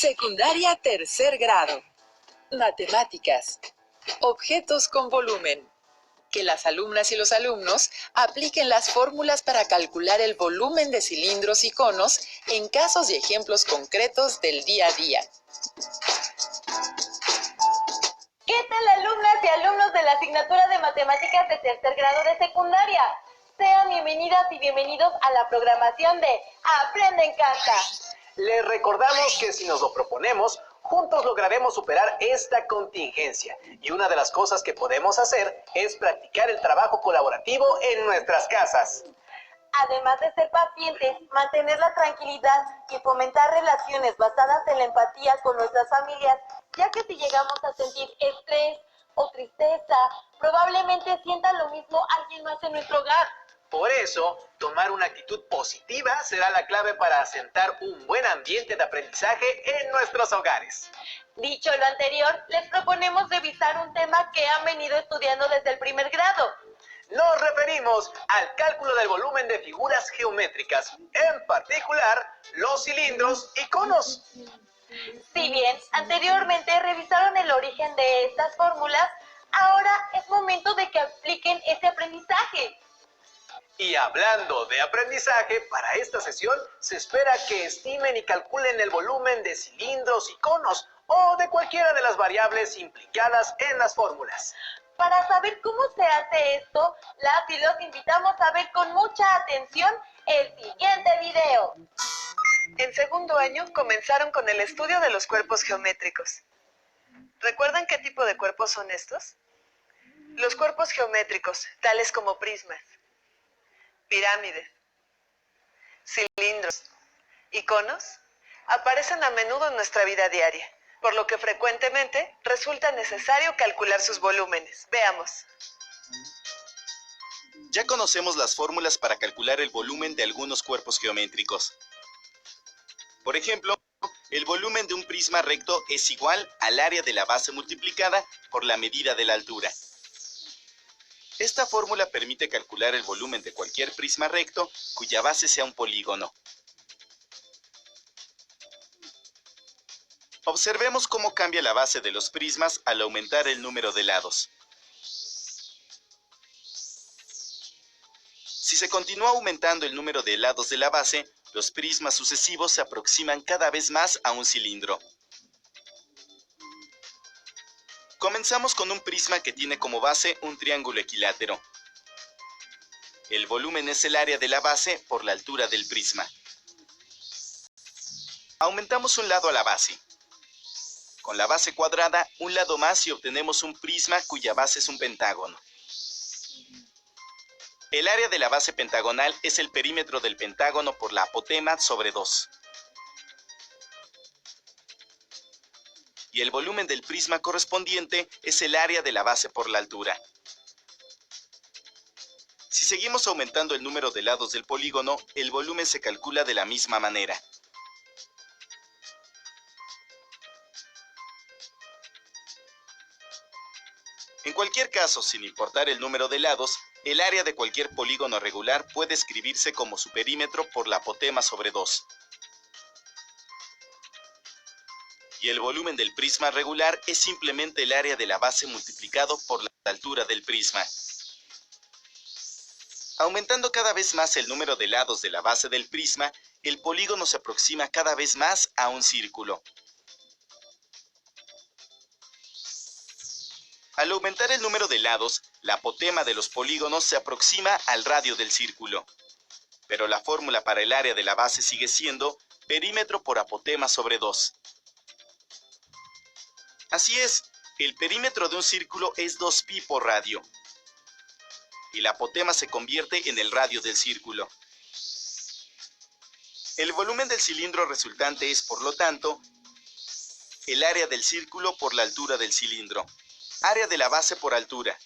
Secundaria tercer grado. Matemáticas. Objetos con volumen. Que las alumnas y los alumnos apliquen las fórmulas para calcular el volumen de cilindros y conos en casos y ejemplos concretos del día a día. ¿Qué tal, alumnas y alumnos de la asignatura de Matemáticas de tercer grado de secundaria? Sean bienvenidas y bienvenidos a la programación de Aprende en Casa. Les recordamos que si nos lo proponemos, juntos lograremos superar esta contingencia. Y una de las cosas que podemos hacer es practicar el trabajo colaborativo en nuestras casas. Además de ser pacientes, mantener la tranquilidad y fomentar relaciones basadas en la empatía con nuestras familias, ya que si llegamos a sentir estrés o tristeza, probablemente sienta lo mismo alguien más en nuestro hogar. Por eso, tomar una actitud positiva será la clave para asentar un buen ambiente de aprendizaje en nuestros hogares. Dicho lo anterior, les proponemos revisar un tema que han venido estudiando desde el primer grado. Nos referimos al cálculo del volumen de figuras geométricas, en particular los cilindros y conos. Si bien anteriormente revisaron el origen de estas fórmulas, ahora es momento de que apliquen ese aprendizaje. Y hablando de aprendizaje, para esta sesión se espera que estimen y calculen el volumen de cilindros y conos o de cualquiera de las variables implicadas en las fórmulas. Para saber cómo se hace esto, las y los invitamos a ver con mucha atención el siguiente video. En segundo año comenzaron con el estudio de los cuerpos geométricos. ¿Recuerdan qué tipo de cuerpos son estos? Los cuerpos geométricos, tales como prismas, pirámides, cilindros y conos, aparecen a menudo en nuestra vida diaria, por lo que frecuentemente resulta necesario calcular sus volúmenes. Veamos. Ya conocemos las fórmulas para calcular el volumen de algunos cuerpos geométricos. Por ejemplo, el volumen de un prisma recto es igual al área de la base multiplicada por la medida de la altura. Esta fórmula permite calcular el volumen de cualquier prisma recto cuya base sea un polígono. Observemos cómo cambia la base de los prismas al aumentar el número de lados. Si se continúa aumentando el número de lados de la base, los prismas sucesivos se aproximan cada vez más a un cilindro. Comenzamos con un prisma que tiene como base un triángulo equilátero. El volumen es el área de la base por la altura del prisma. Aumentamos un lado a la base. Con la base cuadrada, un lado más y obtenemos un prisma cuya base es un pentágono. El área de la base pentagonal es el perímetro del pentágono por la apotema sobre 2. Y el volumen del prisma correspondiente es el área de la base por la altura. Si seguimos aumentando el número de lados del polígono, el volumen se calcula de la misma manera. En cualquier caso, sin importar el número de lados, el área de cualquier polígono regular puede escribirse como su perímetro por la apotema sobre 2. Y el volumen del prisma regular es simplemente el área de la base multiplicado por la altura del prisma. Aumentando cada vez más el número de lados de la base del prisma, el polígono se aproxima cada vez más a un círculo. Al aumentar el número de lados, la apotema de los polígonos se aproxima al radio del círculo. Pero la fórmula para el área de la base sigue siendo perímetro por apotema sobre 2. Así es, el perímetro de un círculo es 2pi por radio. Y la apotema se convierte en el radio del círculo. El volumen del cilindro resultante es, por lo tanto, el área del círculo por la altura del cilindro. Área de la base por altura.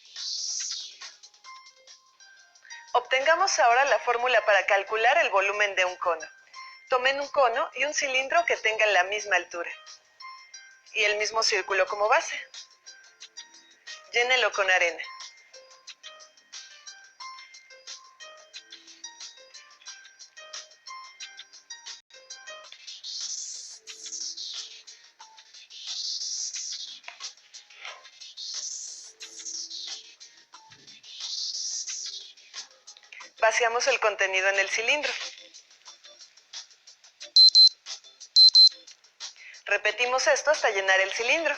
Obtengamos ahora la fórmula para calcular el volumen de un cono. Tomen un cono y un cilindro que tengan la misma altura y el mismo círculo como base. Llénelo con arena. Vaciamos el contenido en el cilindro. Repetimos esto hasta llenar el cilindro.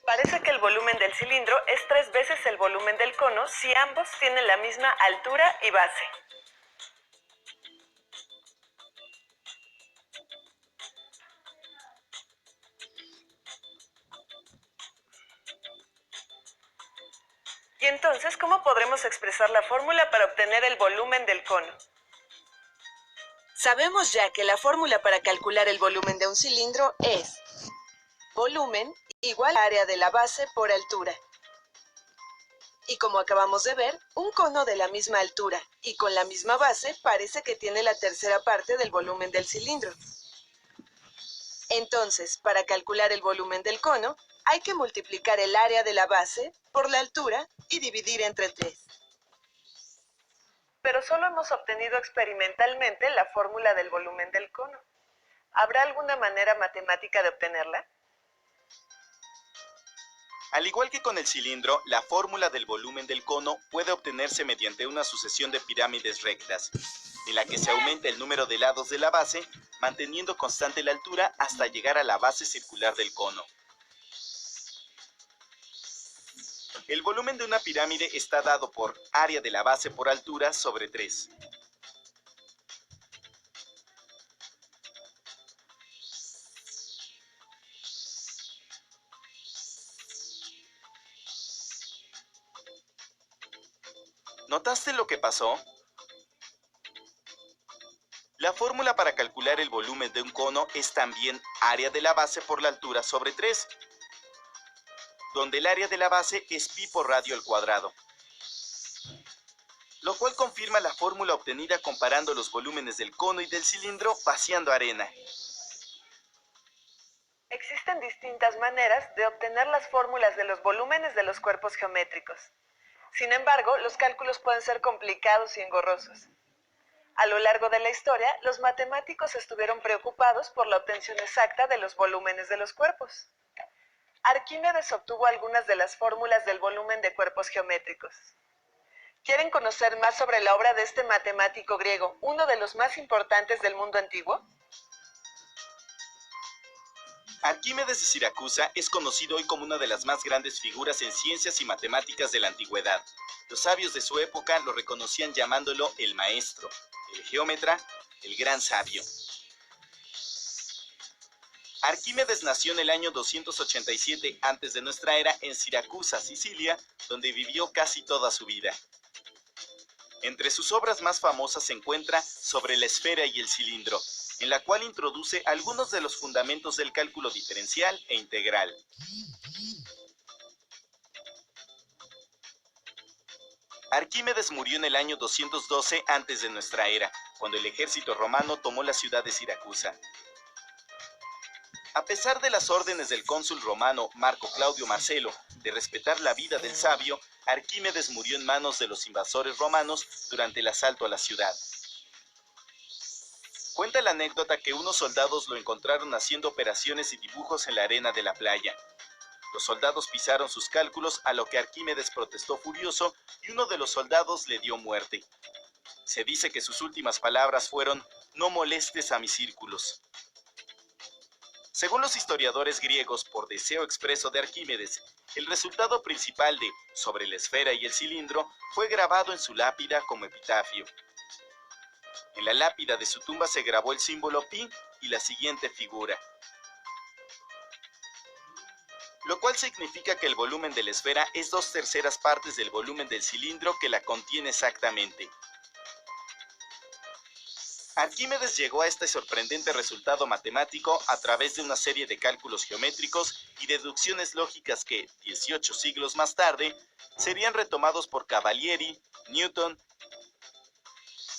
Parece que el volumen del cilindro es 3 veces el volumen del cono si ambos tienen la misma altura y base. Y entonces, ¿cómo podremos expresar la fórmula para obtener el volumen del cono? Sabemos ya que la fórmula para calcular el volumen de un cilindro es volumen igual a área de la base por altura. Y como acabamos de ver, un cono de la misma altura y con la misma base parece que tiene la tercera parte del volumen del cilindro. Entonces, para calcular el volumen del cono, hay que multiplicar el área de la base por la altura y dividir entre 3. Pero solo hemos obtenido experimentalmente la fórmula del volumen del cono. ¿Habrá alguna manera matemática de obtenerla? Al igual que con el cilindro, la fórmula del volumen del cono puede obtenerse mediante una sucesión de pirámides rectas, en la que se aumenta el número de lados de la base, manteniendo constante la altura hasta llegar a la base circular del cono. El volumen de una pirámide está dado por área de la base por altura sobre 3. ¿Notaste lo que pasó? La fórmula para calcular el volumen de un cono es también área de la base por la altura sobre 3, donde el área de la base es pi por radio al cuadrado, lo cual confirma la fórmula obtenida comparando los volúmenes del cono y del cilindro vaciando arena. Existen distintas maneras de obtener las fórmulas de los volúmenes de los cuerpos geométricos. Sin embargo, los cálculos pueden ser complicados y engorrosos. A lo largo de la historia, los matemáticos estuvieron preocupados por la obtención exacta de los volúmenes de los cuerpos. Arquímedes obtuvo algunas de las fórmulas del volumen de cuerpos geométricos. ¿Quieren conocer más sobre la obra de este matemático griego, uno de los más importantes del mundo antiguo? Arquímedes de Siracusa es conocido hoy como una de las más grandes figuras en ciencias y matemáticas de la antigüedad. Los sabios de su época lo reconocían llamándolo el maestro, el geómetra, el gran sabio. Arquímedes nació en el año 287 antes de nuestra era en Siracusa, Sicilia, donde vivió casi toda su vida. Entre sus obras más famosas se encuentra Sobre la esfera y el cilindro, en la cual introduce algunos de los fundamentos del cálculo diferencial e integral. Arquímedes murió en el año 212 antes de nuestra era, cuando el ejército romano tomó la ciudad de Siracusa. A pesar de las órdenes del cónsul romano Marco Claudio Marcelo de respetar la vida del sabio, Arquímedes murió en manos de los invasores romanos durante el asalto a la ciudad. Cuenta la anécdota que unos soldados lo encontraron haciendo operaciones y dibujos en la arena de la playa. Los soldados pisaron sus cálculos, a lo que Arquímedes protestó furioso y uno de los soldados le dio muerte. Se dice que sus últimas palabras fueron: "No molestes a mis círculos". Según los historiadores griegos, por deseo expreso de Arquímedes, el resultado principal de Sobre la esfera y el cilindro fue grabado en su lápida como epitafio. En la lápida de su tumba se grabó el símbolo pi y la siguiente figura, lo cual significa que el volumen de la esfera es 2/3 partes del volumen del cilindro que la contiene exactamente. Arquímedes llegó a este sorprendente resultado matemático a través de una serie de cálculos geométricos y deducciones lógicas que, 18 siglos más tarde, serían retomados por Cavalieri, Newton,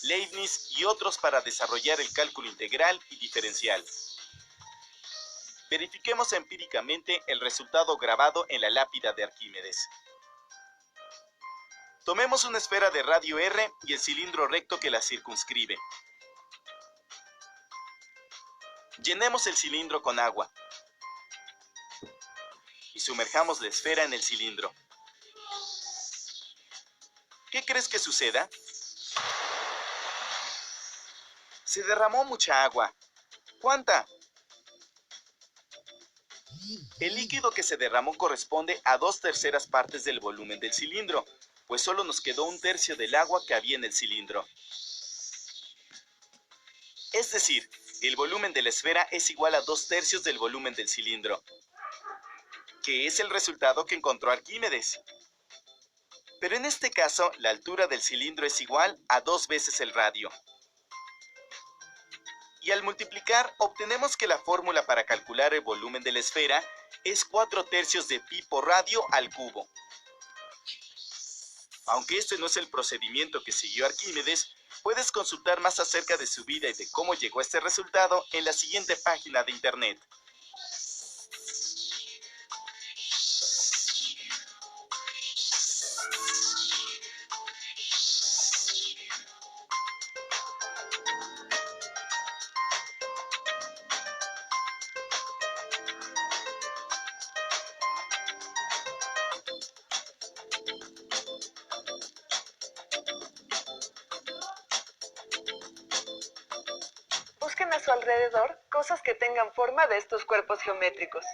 Leibniz y otros para desarrollar el cálculo integral y diferencial. Verifiquemos empíricamente el resultado grabado en la lápida de Arquímedes. Tomemos una esfera de radio R y el cilindro recto que la circunscribe. Llenemos el cilindro con agua y sumerjamos la esfera en el cilindro. ¿Qué crees que suceda? Se derramó mucha agua. ¿Cuánta? El líquido que se derramó corresponde a 2/3 partes del volumen del cilindro, pues solo nos quedó 1/3 del agua que había en el cilindro. Es decir, el volumen de la esfera es igual a 2/3 del volumen del cilindro, que es el resultado que encontró Arquímedes. Pero en este caso, la altura del cilindro es igual a 2 veces el radio. Y al multiplicar, obtenemos que la fórmula para calcular el volumen de la esfera es 4/3 de pi por radio al cubo. Aunque este no es el procedimiento que siguió Arquímedes, puedes consultar más acerca de su vida y de cómo llegó a este resultado en la siguiente página de internet. Busquen a su alrededor cosas que tengan forma de estos cuerpos geométricos.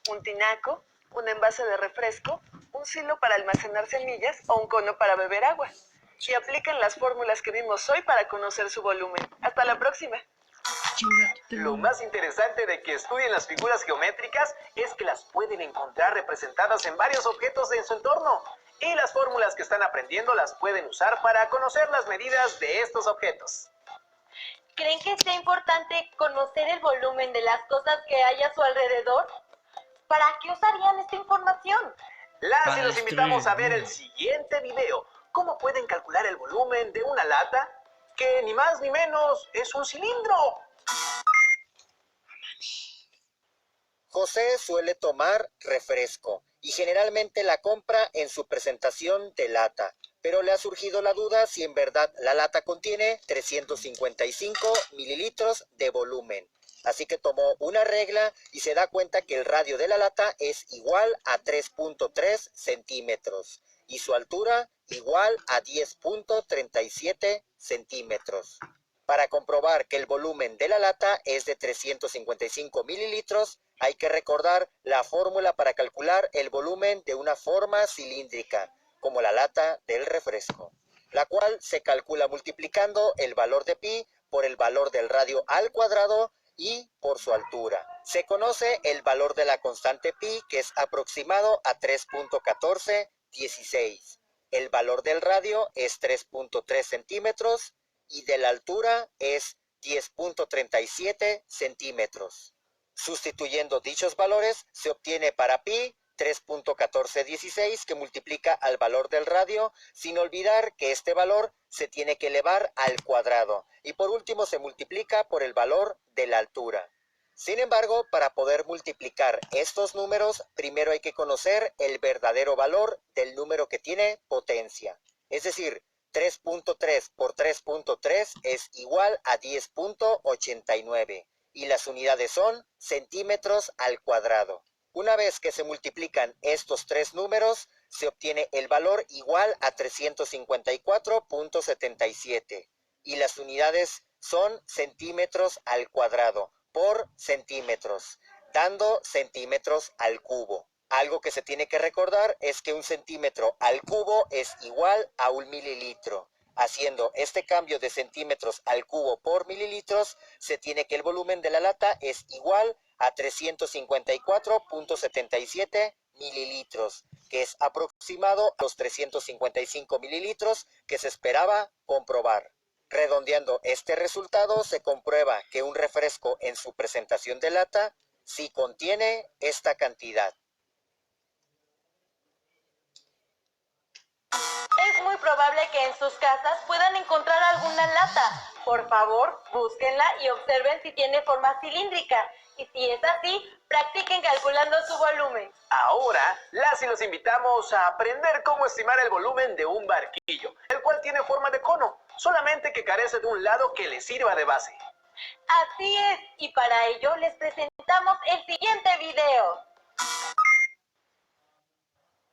Un tinaco, un envase de refresco, un silo para almacenar semillas o un cono para beber agua. Y apliquen las fórmulas que vimos hoy para conocer su volumen. ¡Hasta la próxima! Lo más interesante de que estudien las figuras geométricas es que las pueden encontrar representadas en varios objetos en su entorno. Y las fórmulas que están aprendiendo las pueden usar para conocer las medidas de estos objetos. ¿Creen que sea importante conocer el volumen de las cosas que hay a su alrededor? ¿Para qué usarían esta información? Las y los invitamos a ver el siguiente video. ¿Cómo pueden calcular el volumen de una lata? Que ni más ni menos es un cilindro. José suele tomar refresco y generalmente la compra en su presentación de lata, pero le ha surgido la duda si en verdad la lata contiene 355 mililitros de volumen. Así que tomó una regla y se da cuenta que el radio de la lata es igual a 3.3 centímetros y su altura igual a 10.37 centímetros. Para comprobar que el volumen de la lata es de 355 mililitros, hay que recordar la fórmula para calcular el volumen de una forma cilíndrica, como la lata del refresco, la cual se calcula multiplicando el valor de pi por el valor del radio al cuadrado y por su altura. Se conoce el valor de la constante pi, que es aproximado a 3.1416. El valor del radio es 3.3 centímetros y de la altura es 10.37 centímetros. Sustituyendo dichos valores, se obtiene para pi 3.1416 que multiplica al valor del radio, sin olvidar que este valor se tiene que elevar al cuadrado. Y por último se multiplica por el valor de la altura. Sin embargo, para poder multiplicar estos números, primero hay que conocer el verdadero valor del número que tiene potencia. Es decir, 3.3 por 3.3 es igual a 10.89 y las unidades son centímetros al cuadrado. Una vez que se multiplican estos tres números, se obtiene el valor igual a 354.77 y las unidades son centímetros al cuadrado por centímetros, dando centímetros al cubo. Algo que se tiene que recordar es que un centímetro al cubo es igual a un mililitro Haciendo este cambio de centímetros al cubo por mililitros, se tiene que el volumen de la lata es igual a 354.77 mililitros, que es aproximado a los 355 mililitros que se esperaba comprobar. Redondeando este resultado, se comprueba que un refresco en su presentación de lata sí contiene esta cantidad. Es muy probable que en sus casas puedan encontrar alguna lata. Por favor, búsquenla y observen si tiene forma cilíndrica. Y si es así, practiquen calculando su volumen. Ahora, las y los invitamos a aprender cómo estimar el volumen de un barquillo, el cual tiene forma de cono, solamente que carece de un lado que le sirva de base. Así es, y para ello les presentamos el siguiente video.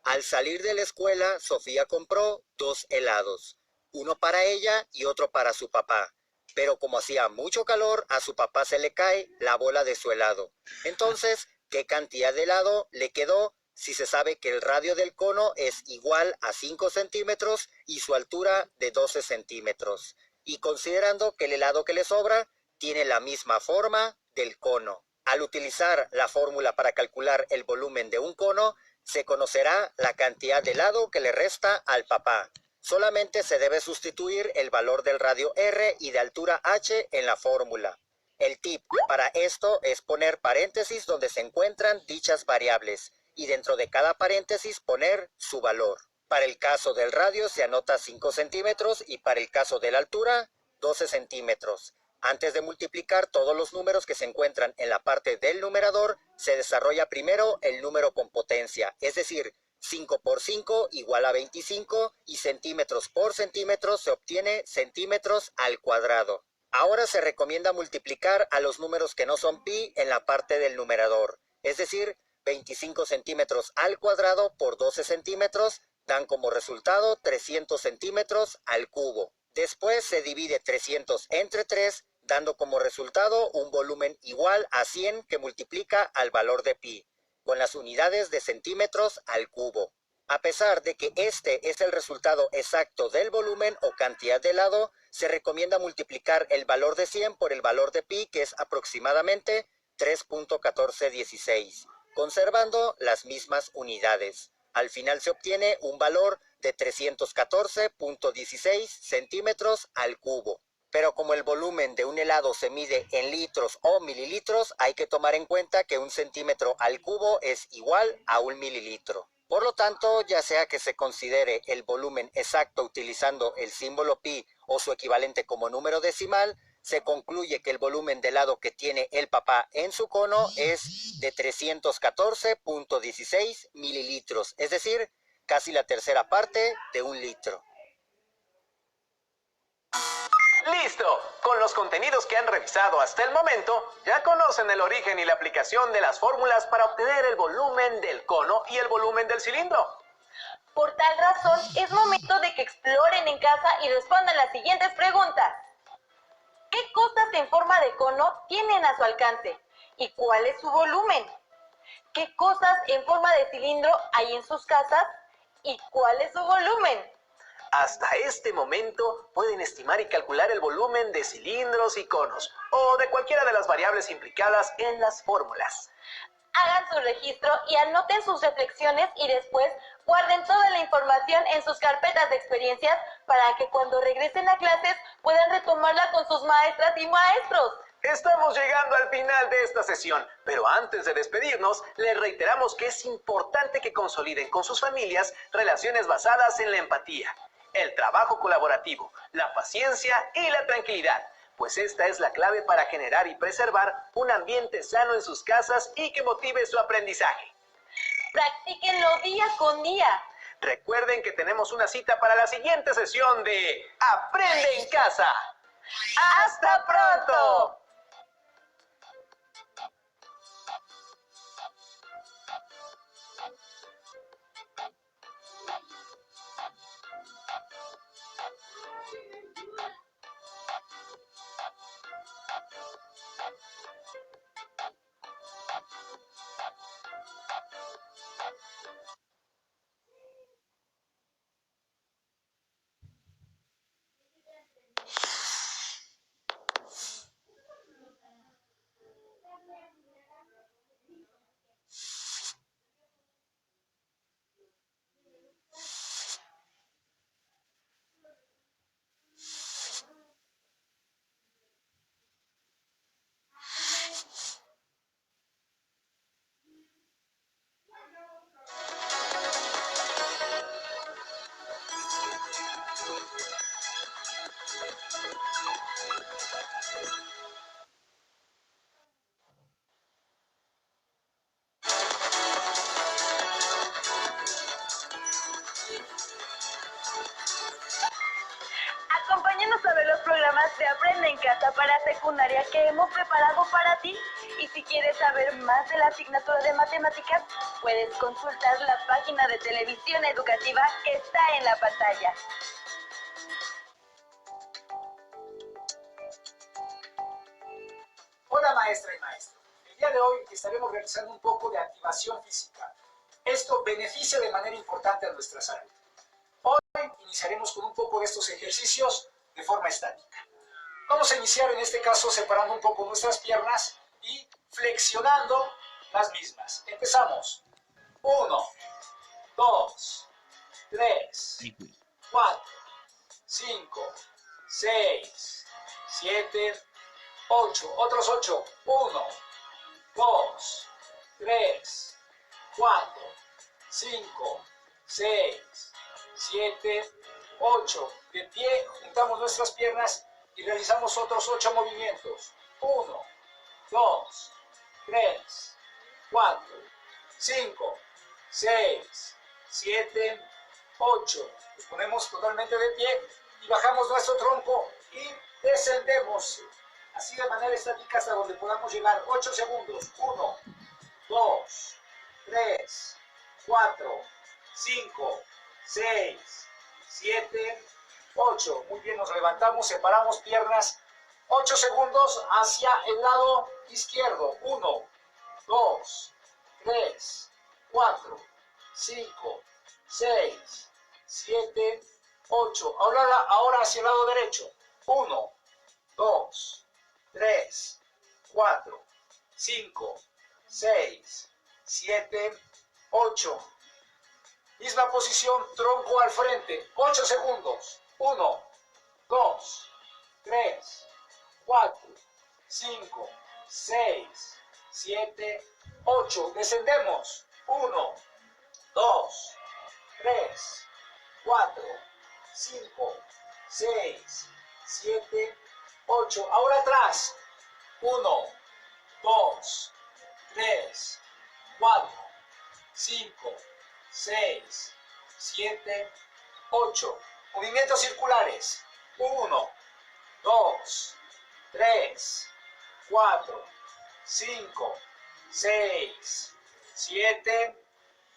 Al salir de la escuela, Sofía compró 2 helados, uno para ella y otro para su papá. Pero como hacía mucho calor, a su papá se le cae la bola de su helado. Entonces, ¿qué cantidad de helado le quedó si se sabe que el radio del cono es igual a 5 centímetros y su altura de 12 centímetros? Y considerando que el helado que le sobra tiene la misma forma del cono. Al utilizar la fórmula para calcular el volumen de un cono, se conocerá la cantidad de helado que le resta al papá. Solamente se debe sustituir el valor del radio R y de altura H en la fórmula. El tip para esto es poner paréntesis donde se encuentran dichas variables y dentro de cada paréntesis poner su valor. Para el caso del radio se anota 5 centímetros y para el caso de la altura 12 centímetros. Antes de multiplicar todos los números que se encuentran en la parte del numerador, se desarrolla primero el número con potencia, es decir, 5 por 5 igual a 25 y centímetros por centímetro se obtiene centímetros al cuadrado. Ahora se recomienda multiplicar a los números que no son pi en la parte del numerador, es decir, 25 centímetros al cuadrado por 12 centímetros dan como resultado 300 centímetros al cubo. Después se divide 300 entre 3, dando como resultado un volumen igual a 100 que multiplica al valor de pi, con las unidades de centímetros al cubo. A pesar de que este es el resultado exacto del volumen o cantidad de helado, se recomienda multiplicar el valor de 100 por el valor de pi, que es aproximadamente 3.1416, conservando las mismas unidades. Al final se obtiene un valor de 314.16 centímetros al cubo. Pero como el volumen de un helado se mide en litros o mililitros, hay que tomar en cuenta que un centímetro al cubo es igual a un mililitro. Por lo tanto, ya sea que se considere el volumen exacto utilizando el símbolo pi o su equivalente como número decimal, se concluye que el volumen de helado que tiene el papá en su cono es de 314.16 mililitros, es decir, casi la tercera parte de un litro. ¡Listo! Con los contenidos que han revisado hasta el momento, ya conocen el origen y la aplicación de las fórmulas para obtener el volumen del cono y el volumen del cilindro. Por tal razón, es momento de que exploren en casa y respondan las siguientes preguntas. ¿Qué cosas en forma de cono tienen a su alcance? ¿Y cuál es su volumen? ¿Qué cosas en forma de cilindro hay en sus casas? ¿Y cuál es su volumen? Hasta este momento pueden estimar y calcular el volumen de cilindros y conos, o de cualquiera de las variables implicadas en las fórmulas. Hagan su registro y anoten sus reflexiones y después guarden toda la información en sus carpetas de experiencias para que cuando regresen a clases puedan retomarla con sus maestras y maestros. Estamos llegando al final de esta sesión, pero antes de despedirnos, les reiteramos que es importante que consoliden con sus familias relaciones basadas en la empatía, el trabajo colaborativo, la paciencia y la tranquilidad, pues esta es la clave para generar y preservar un ambiente sano en sus casas y que motive su aprendizaje. Practíquenlo día con día. Recuerden que tenemos una cita para la siguiente sesión de Aprende en Casa. ¡Hasta pronto! para secundaria que hemos preparado para ti. Y si quieres saber más de la asignatura de matemáticas, puedes consultar la página de televisión educativa que está en la pantalla. Hola maestra y maestro. El día de hoy estaremos realizando un poco de activación física. Esto beneficia de manera importante a nuestra salud. Hoy iniciaremos con un poco de estos ejercicios de forma estática. Vamos a iniciar en este caso separando un poco nuestras piernas y flexionando las mismas. Empezamos. 1, 2, 3, 4, 5, 6, 7, 8. Otros 8. 1, 2, 3, 4, 5, 6, 7, 8. De pie, juntamos nuestras piernas y realizamos otros 8 movimientos. 1, 2, 3, 4, 5, 6, 7, 8. Nos ponemos totalmente de pie y bajamos nuestro tronco y descendemos. Así de manera estática hasta donde podamos llegar. 8 segundos. 1, 2, 3, 4, 5, 6, 7, 8. Muy bien, nos levantamos, separamos piernas. 8 segundos hacia el lado izquierdo. 1, 2, 3, 4, 5, 6, 7, 8. Ahora hacia el lado derecho. 1, 2, 3, 4, 5, 6, 7, 8. Misma posición, tronco al frente. 8 segundos. 1, 2, 3, 4, 5, 6, 7, 8. Descendemos. 1, 2, 3, 4, 5, 6, 7, 8. Ahora atrás. 1, 2, 3, 4, 5, 6, 7, 8. Movimientos circulares. 1, 2, 3, 4, 5, 6, 7,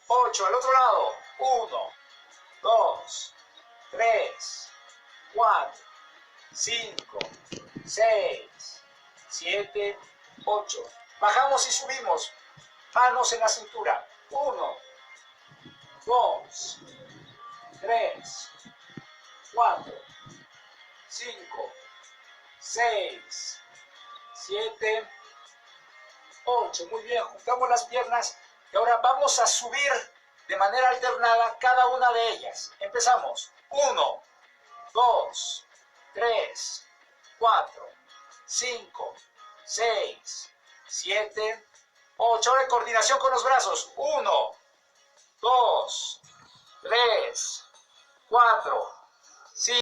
8. Al otro lado. 1, 2, 3, 4, 5, 6, 7, 8. Bajamos y subimos. Manos en la cintura. 1, 2, 3, 4, 5, 6, 7, 8. Muy bien, juntamos las piernas y ahora vamos a subir de manera alternada cada una de ellas. Empezamos. 1, 2, 3, 4, 5, 6, 7, 8. Ahora en coordinación con los brazos. 1, 2, 3, 4,